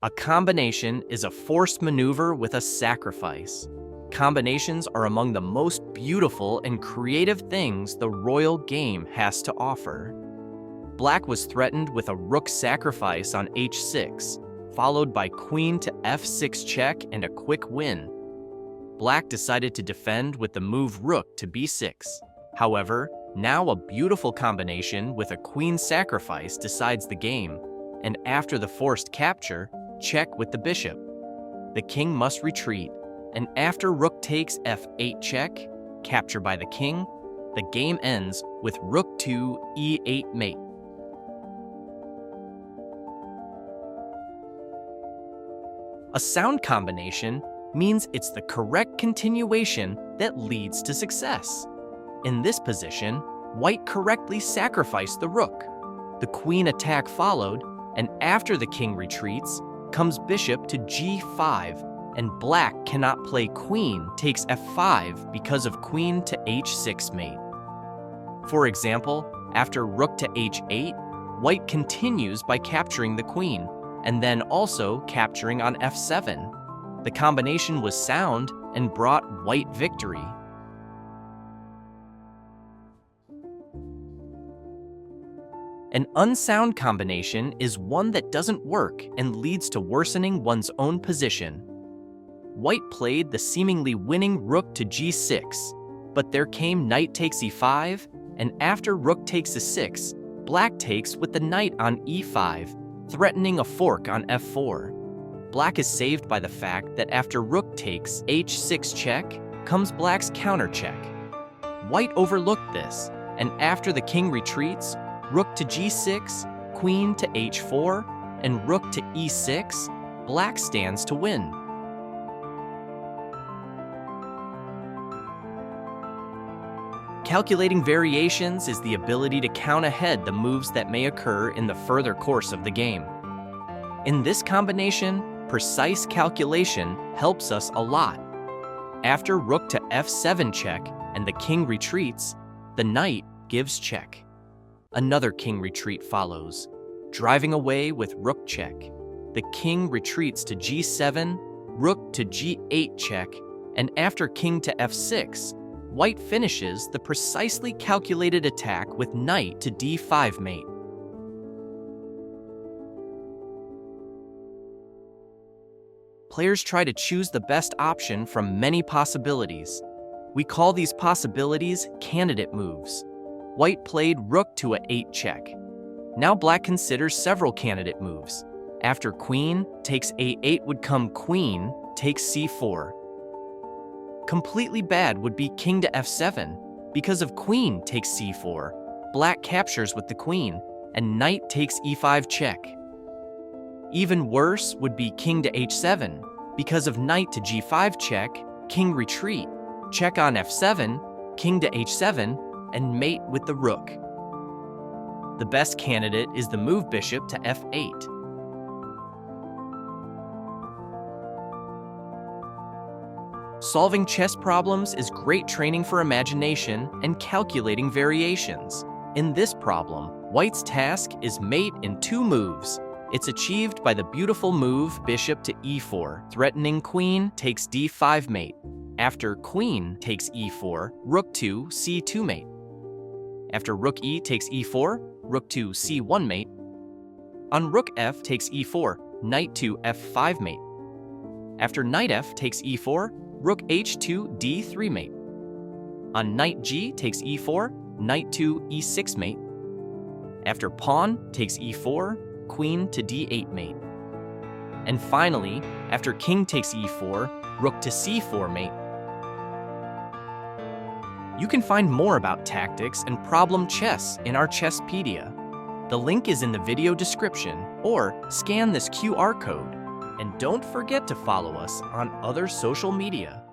A combination is a forced maneuver with a sacrifice. Combinations are among the most beautiful and creative things the royal game has to offer. Black was threatened with a rook sacrifice on h6, followed by queen to f6 check and a quick win. Black decided to defend with the move rook to b6. However, now a beautiful combination with a queen sacrifice decides the game, and after the forced capture, check with the bishop. The king must retreat, and after rook takes f8 check, capture by the king, the game ends with rook to e8 mate. A sound combination means it's the correct continuation that leads to success. In this position, white correctly sacrificed the rook. The queen attack followed, and after the king retreats, comes bishop to g5, and black cannot play queen takes f5 because of queen to h6 mate. For example, after rook to h8, white continues by capturing the queen, and then also capturing on f7. The combination was sound and brought white victory. An unsound combination is one that doesn't work and leads to worsening one's own position. White played the seemingly winning rook to g6, but there came knight takes e5, and after rook takes a6, black takes with the knight on e5, threatening a fork on f4. Black is saved by the fact that after rook takes h6 check, comes black's counter check. White overlooked this, and after the king retreats, rook to g6, queen to h4, and rook to e6, black stands to win. Calculating variations is the ability to count ahead the moves that may occur in the further course of the game. In this combination, precise calculation helps us a lot. After rook to f7 check and the king retreats, the knight gives check. Another king retreat follows, driving away with rook check. The king retreats to g7, rook to g8 check, and after king to f6, white finishes the precisely calculated attack with knight to d5 mate. Players try to choose the best option from many possibilities. We call these possibilities candidate moves. White played rook to a8 check. Now black considers several candidate moves. After queen takes a8 would come queen takes c4. Completely bad would be king to f7. Because of queen takes c4, black captures with the queen, and knight takes e5 check. Even worse would be king to h7. Because of knight to g5 check, king retreat, check on f7, king to h7, and mate with the rook. The best candidate is the move bishop to f8. Solving chess problems is great training for imagination and calculating variations. In this problem, white's task is mate in 2 moves. It's achieved by the beautiful move bishop to e4, threatening queen takes d5 mate. After queen takes e4, rook to c2 mate. After rook e takes e4, rook to c1 mate. On rook f takes e4, knight to f5 mate. After knight f takes e4, rook h2 d3 mate. On knight g takes e4, knight to e6 mate. After pawn takes e4, queen to d8 mate. And finally, after king takes e4, rook to c4 mate. You can find more about tactics and problem chess in our Chesspedia. The link is in the video description, or scan this QR code. And don't forget to follow us on other social media.